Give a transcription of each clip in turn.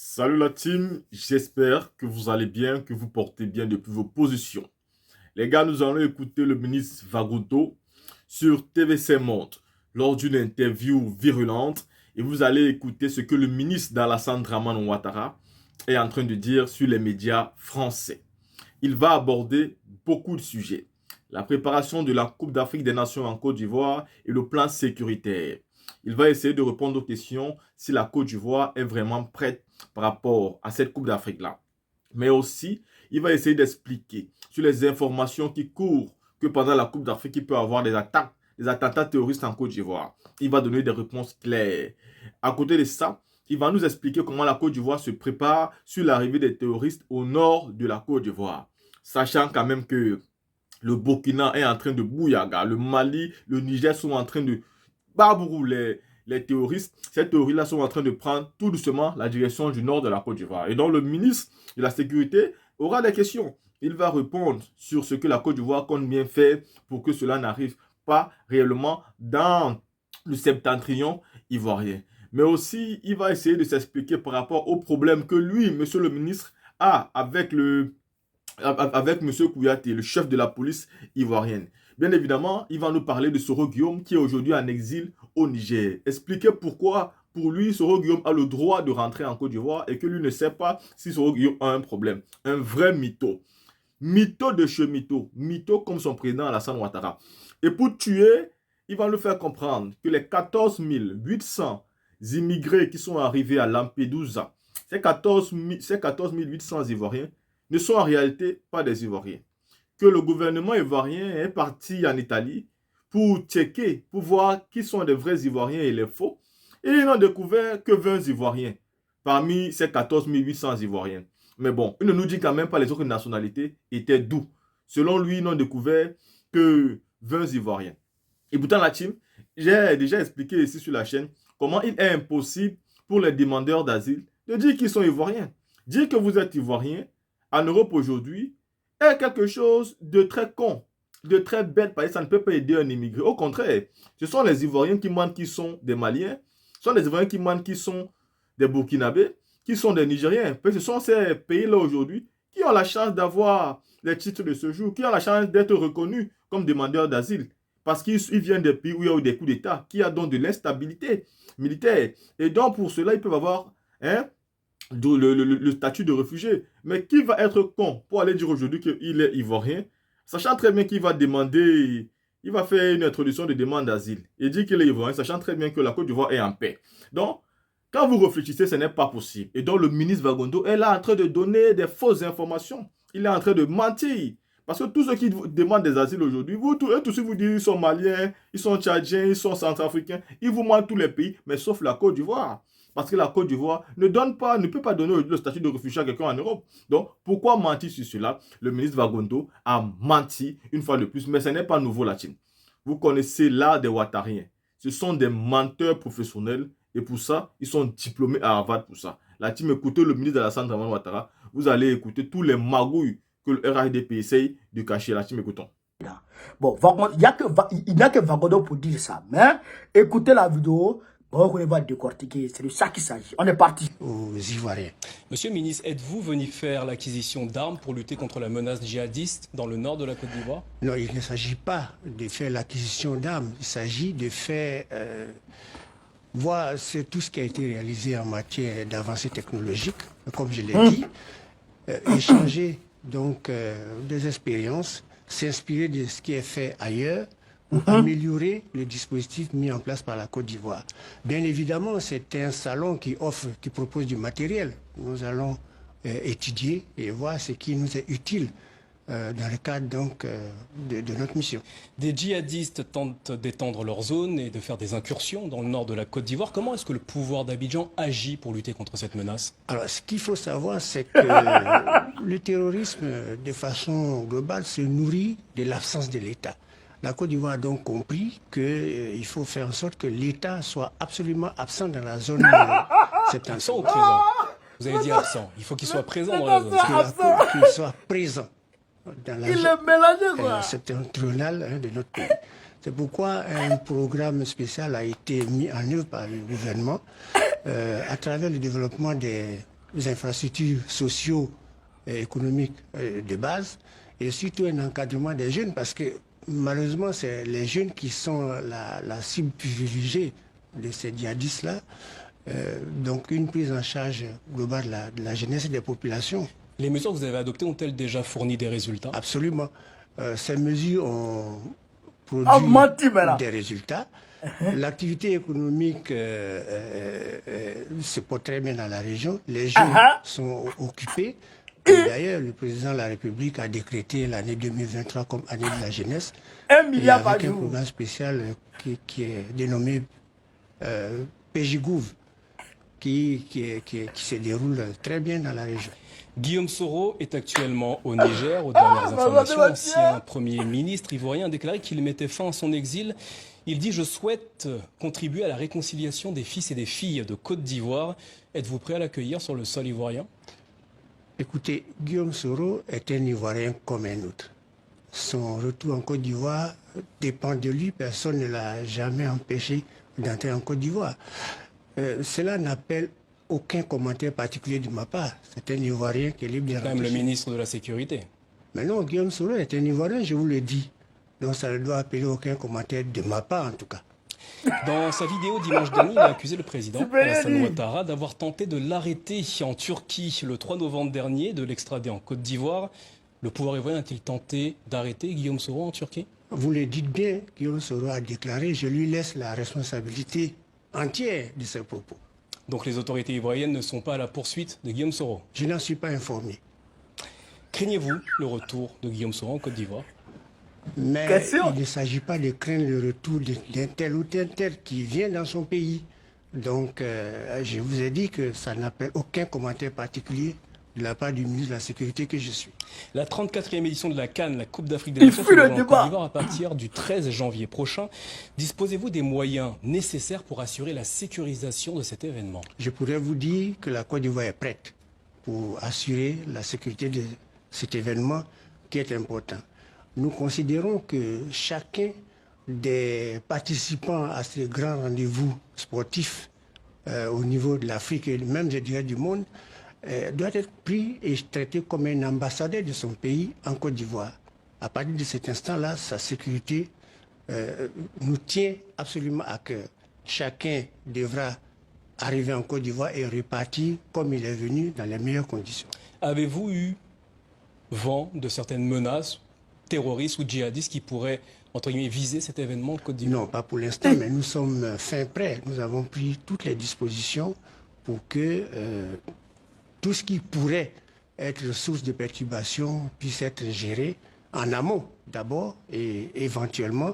Salut la team, j'espère que vous allez bien, que vous portez bien depuis vos positions. Les gars, nous allons écouter le ministre Vagoto sur TVC Monde lors d'une interview virulente et vous allez écouter ce que le ministre d'Alassane Draman Ouattara est en train de dire sur les médias français. Il va aborder beaucoup de sujets. La préparation de la Coupe d'Afrique des Nations en Côte d'Ivoire et le plan sécuritaire. Il va essayer de répondre aux questions si la Côte d'Ivoire est vraiment prête par rapport à cette Coupe d'Afrique-là. Mais aussi, il va essayer d'expliquer sur les informations qui courent que pendant la Coupe d'Afrique, il peut y avoir des attaques, des attentats terroristes en Côte d'Ivoire. Il va donner des réponses claires. À côté de ça, il va nous expliquer comment la Côte d'Ivoire se prépare sur l'arrivée des terroristes au nord de la Côte d'Ivoire. Sachant quand même que le Burkina est en train de bouillaga, le Mali, le Niger sont en train de barbourou les terroristes. Ces terroristes-là sont en train de prendre tout doucement la direction du nord de la Côte d'Ivoire. Et donc le ministre de la Sécurité aura des questions. Il va répondre sur ce que la Côte d'Ivoire compte bien faire pour que cela n'arrive pas réellement dans le septentrion ivoirien. Mais aussi, il va essayer de s'expliquer par rapport aux problèmes que lui, monsieur le ministre, a avec M. Kouyaté, le chef de la police ivoirienne. Bien évidemment, il va nous parler de Soro Guillaume qui est aujourd'hui en exil au Niger. Expliquer pourquoi, pour lui, Soro Guillaume a le droit de rentrer en Côte d'Ivoire et que lui ne sait pas si Soro Guillaume a un problème. Un vrai mytho. Mytho de chez mytho. Mytho comme son président Alassane Ouattara. Et pour tuer, il va nous faire comprendre que les 14 800 immigrés qui sont arrivés à Lampedusa, ces 14 800 Ivoiriens, ne sont en réalité pas des Ivoiriens. Que le gouvernement ivoirien est parti en Italie pour checker, pour voir qui sont les vrais Ivoiriens et les faux. Et ils n'ont découvert que 20 Ivoiriens parmi ces 14 800 Ivoiriens. Mais bon, il ne nous dit quand même pas les autres nationalités étaient d'où. Selon lui, ils n'ont découvert que 20 Ivoiriens. Et pourtant, la team, j'ai déjà expliqué ici sur la chaîne comment il est impossible pour les demandeurs d'asile de dire qu'ils sont Ivoiriens. Dire que vous êtes Ivoirien en Europe aujourd'hui est quelque chose de très con, de très bête, parce que ça ne peut pas aider un immigré. Au contraire, ce sont les Ivoiriens qui mentent qui sont des Maliens, ce sont les Ivoiriens qui mentent qui sont des Burkinabés, qui sont des Nigériens. Ce sont ces pays-là aujourd'hui qui ont la chance d'avoir les titres de séjour, qui ont la chance d'être reconnus comme demandeurs d'asile, parce qu'ils viennent des pays où il y a eu des coups d'État, qui a donc de l'instabilité militaire. Et donc pour cela, ils peuvent avoir le statut de réfugié. Mais qui va être con pour aller dire aujourd'hui qu'il est ivoirien, sachant très bien qu'il va demander, il va faire une introduction de demande d'asile et dire qu'il est ivoirien, sachant très bien que la Côte d'Ivoire est en paix. Donc, quand vous réfléchissez, ce n'est pas possible. Et donc, le ministre Vagondo est là en train de donner des fausses informations. Il est en train de mentir. Parce que tous ceux qui demandent des asiles aujourd'hui, vous tous vous dites ils sont maliens, ils sont tchadiens, ils sont centrafricains, ils vous mentent tous les pays, mais sauf la Côte d'Ivoire. Parce que la Côte d'Ivoire ne peut pas donner le statut de réfugié à quelqu'un en Europe. Donc, pourquoi mentir sur cela? Le ministre Vagondo a menti une fois de plus, mais ce n'est pas nouveau, la team. Vous connaissez l'art des Ouattariens. Ce sont des menteurs professionnels et pour ça, ils sont diplômés à Harvard pour ça. La team, écoutez le ministre Alassane Draman Ouattara, vous allez écouter tous les magouilles que le RHDP essaye de cacher. La team, écoutons. Bon, il n'y a que Vagodo pour dire ça. Mais écoutez la vidéo, on va décortiquer. C'est de ça qu'il s'agit. On est parti. Aux Ivoiriens. Monsieur le ministre, êtes-vous venu faire l'acquisition d'armes pour lutter contre la menace djihadiste dans le nord de la Côte d'Ivoire? Non, il ne s'agit pas de faire l'acquisition d'armes. Il s'agit de faire voir tout ce qui a été réalisé en matière d'avancée technologique, comme je l'ai dit, échanger donc des expériences, s'inspirer de ce qui est fait ailleurs pour améliorer le dispositif mis en place par la Côte d'Ivoire. Bien évidemment, c'est un salon qui propose du matériel. Nous allons étudier et voir ce qui nous est utile dans le cadre donc de notre mission. Des djihadistes tentent d'étendre leur zone et de faire des incursions dans le nord de la Côte d'Ivoire. Comment est-ce que le pouvoir d'Abidjan agit pour lutter contre cette menace? Alors, ce qu'il faut savoir, c'est que le terrorisme, de façon globale, se nourrit de l'absence de l'État. La Côte d'Ivoire a donc compris qu'il faut faire en sorte que l'État soit absolument absent dans la zone septentrionale. Absent ou présent? Vous avez dit absent. Il faut qu'il soit présent dans la zone. Qu'il soit présent dans la zone septentrionale de notre pays. C'est pourquoi un programme spécial a été mis en œuvre par le gouvernement à travers le développement des infrastructures sociaux et économiques de base, et surtout un encadrement des jeunes, parce que malheureusement, c'est les jeunes qui sont la cible privilégiée de ces djihadistes-là. Donc une prise en charge globale de la jeunesse et des populations. Les mesures que vous avez adoptées ont-elles déjà fourni des résultats? Absolument. Ces mesures ont produit des résultats. L'activité économique se porte très bien dans la région. Les jeunes sont occupés. D'ailleurs, le président de la République a décrété l'année 2023 comme année de la jeunesse. 1 milliard par avec jour. un programme spécial qui est dénommé PJGouv, qui se déroule très bien dans la région. Guillaume Soro est actuellement au Niger. Aux dernières informations, l'ancien Premier ministre ivoirien a déclaré qu'il mettait fin à son exil. Il dit « Je souhaite contribuer à la réconciliation des fils et des filles de Côte d'Ivoire ». Êtes-vous prêt à l'accueillir sur le sol ivoirien? Écoutez, Guillaume Soro est un Ivoirien comme un autre. Son retour en Côte d'Ivoire dépend de lui. Personne ne l'a jamais empêché d'entrer en Côte d'Ivoire. Cela n'appelle aucun commentaire particulier de ma part. C'est un Ivoirien qui est libre de rentrer. Même le ministre de la Sécurité. Mais non, Guillaume Soro est un Ivoirien, je vous le dis. Donc ça ne doit appeler aucun commentaire de ma part en tout cas. Dans sa vidéo dimanche dernier, il a accusé le président Alassane Ouattara d'avoir tenté de l'arrêter en Turquie le 3 novembre dernier, de l'extrader en Côte d'Ivoire. Le pouvoir ivoirien a-t-il tenté d'arrêter Guillaume Soro en Turquie? Vous le dites bien, Guillaume Soro a déclaré, je lui laisse la responsabilité entière de ses propos. Donc les autorités ivoiriennes ne sont pas à la poursuite de Guillaume Soro? Je n'en suis pas informé. Craignez-vous le retour de Guillaume Soro en Côte d'Ivoire? Mais il ne s'agit pas de craindre le retour d'un tel ou d'un tel qui vient dans son pays. Donc, je vous ai dit que ça n'appelle aucun commentaire particulier de la part du ministre de la Sécurité que je suis. La 34e édition de la CAN, la Coupe d'Afrique des Nations, se déroule en Côte d'Ivoire à partir du 13 janvier prochain. Disposez-vous des moyens nécessaires pour assurer la sécurisation de cet événement? Je pourrais vous dire que la Côte d'Ivoire est prête pour assurer la sécurité de cet événement qui est important. Nous considérons que chacun des participants à ce grand rendez-vous sportif au niveau de l'Afrique et même, je dirais, du monde, doit être pris et traité comme un ambassadeur de son pays en Côte d'Ivoire. À partir de cet instant-là, sa sécurité nous tient absolument à cœur. Chacun devra arriver en Côte d'Ivoire et repartir comme il est venu dans les meilleures conditions. Avez-vous eu vent de certaines menaces terroristes ou djihadistes qui pourraient, entre guillemets, viser cet événement en Côte d'Ivoire? Non, pas pour l'instant, mais nous sommes fin prêts. Nous avons pris toutes les dispositions pour que tout ce qui pourrait être source de perturbation puisse être géré en amont d'abord et éventuellement,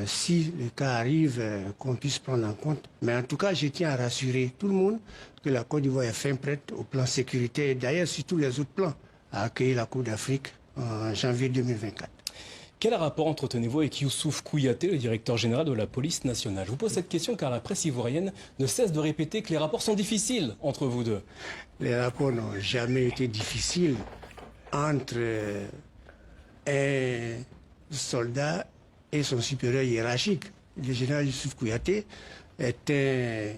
si le cas arrive, qu'on puisse prendre en compte. Mais en tout cas, je tiens à rassurer tout le monde que la Côte d'Ivoire est fin prête au plan sécurité et d'ailleurs sur tous les autres plans à accueillir la Coupe d'Afrique en janvier 2024. Quel rapport entretenez-vous avec Youssouf Kouyaté, le directeur général de la police nationale? Je vous pose cette question car la presse ivoirienne ne cesse de répéter que les rapports sont difficiles entre vous deux. Les rapports n'ont jamais été difficiles entre un soldat et son supérieur hiérarchique. Le général Youssouf Kouyaté est un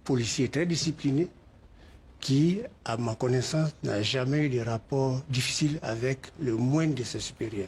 policier très discipliné qui, à ma connaissance, n'a jamais eu de rapport difficile avec le moindre de ses supérieurs.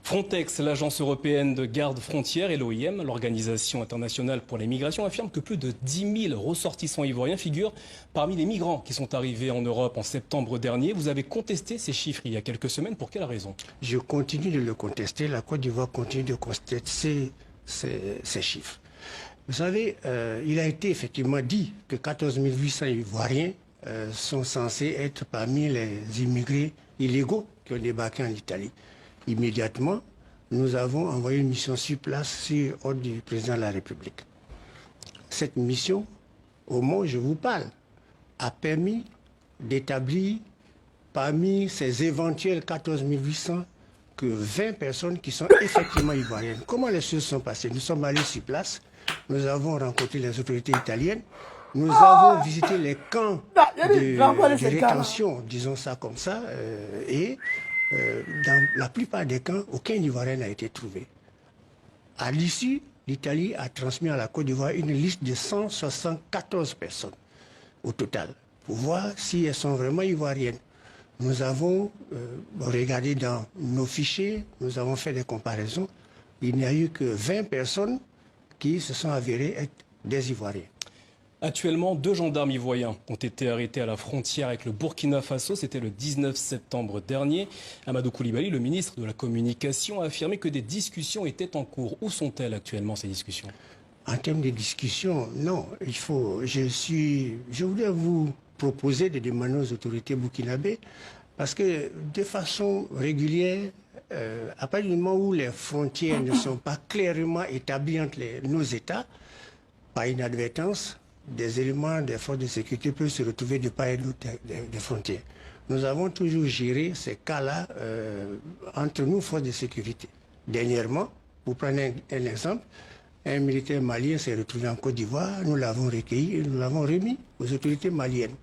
Frontex, l'agence européenne de garde frontière, et l'OIM, l'Organisation internationale pour les migrations, affirment que plus de 10 000 ressortissants ivoiriens figurent parmi les migrants qui sont arrivés en Europe en septembre dernier. Vous avez contesté ces chiffres il y a quelques semaines. Pour quelle raison? Je continue de le contester. La Côte d'Ivoire continue de contester ces chiffres. Vous savez, il a été effectivement dit que 14 800 Ivoiriens sont censés être parmi les immigrés illégaux qui ont débarqué en Italie. Immédiatement, nous avons envoyé une mission sur place sur ordre du président de la République. Cette mission, au moment où je vous parle, a permis d'établir parmi ces éventuels 14 800 que 20 personnes qui sont effectivement ivoiriennes. Comment les choses sont passées? Nous sommes allés sur place, nous avons rencontré les autorités italiennes, nous avons visité les camps de rétention, disons ça comme ça, et dans la plupart des camps, aucun Ivoirien n'a été trouvé. À l'issue, l'Italie a transmis à la Côte d'Ivoire une liste de 174 personnes au total. pour voir si elles sont vraiment ivoiriennes. Nous avons regardé dans nos fichiers, nous avons fait des comparaisons. Il n'y a eu que 20 personnes qui se sont avérées être des Ivoiriens. Actuellement, 2 gendarmes ivoiriens ont été arrêtés à la frontière avec le Burkina Faso. C'était le 19 septembre dernier. Amadou Coulibaly, le ministre de la Communication, a affirmé que des discussions étaient en cours. Où sont-elles actuellement, ces discussions? En termes de discussion, non. Je voulais vous proposer de demander aux autorités burkinabées parce que de façon régulière, à partir du moment où les frontières ne sont pas clairement établies entre nos États, par inadvertance, des éléments des forces de sécurité peuvent se retrouver de part et d'autre des frontières. Nous avons toujours géré ces cas-là entre nous, forces de sécurité. Dernièrement, pour prendre un exemple, un militaire malien s'est retrouvé en Côte d'Ivoire, nous l'avons recueilli et nous l'avons remis aux autorités maliennes.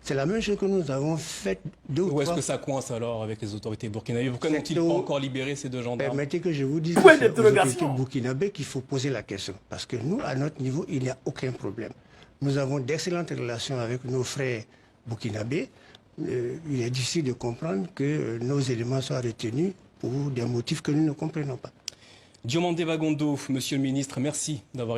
C'est la même chose que nous avons fait d'autres fois. Où est-ce que ça coince alors avec les autorités burkinabées? Pourquoi n'ont-ils pas encore libéré ces 2 gendarmes? Permettez que je vous dise aux autorités burkinabées qu'il faut poser la question. Parce que nous, à notre niveau, il n'y a aucun problème. Nous avons d'excellentes relations avec nos frères burkinabés. Il est difficile de comprendre que nos éléments soient retenus pour des motifs que nous ne comprenons pas. Diomandé Bagondo, monsieur le ministre, merci d'avoir été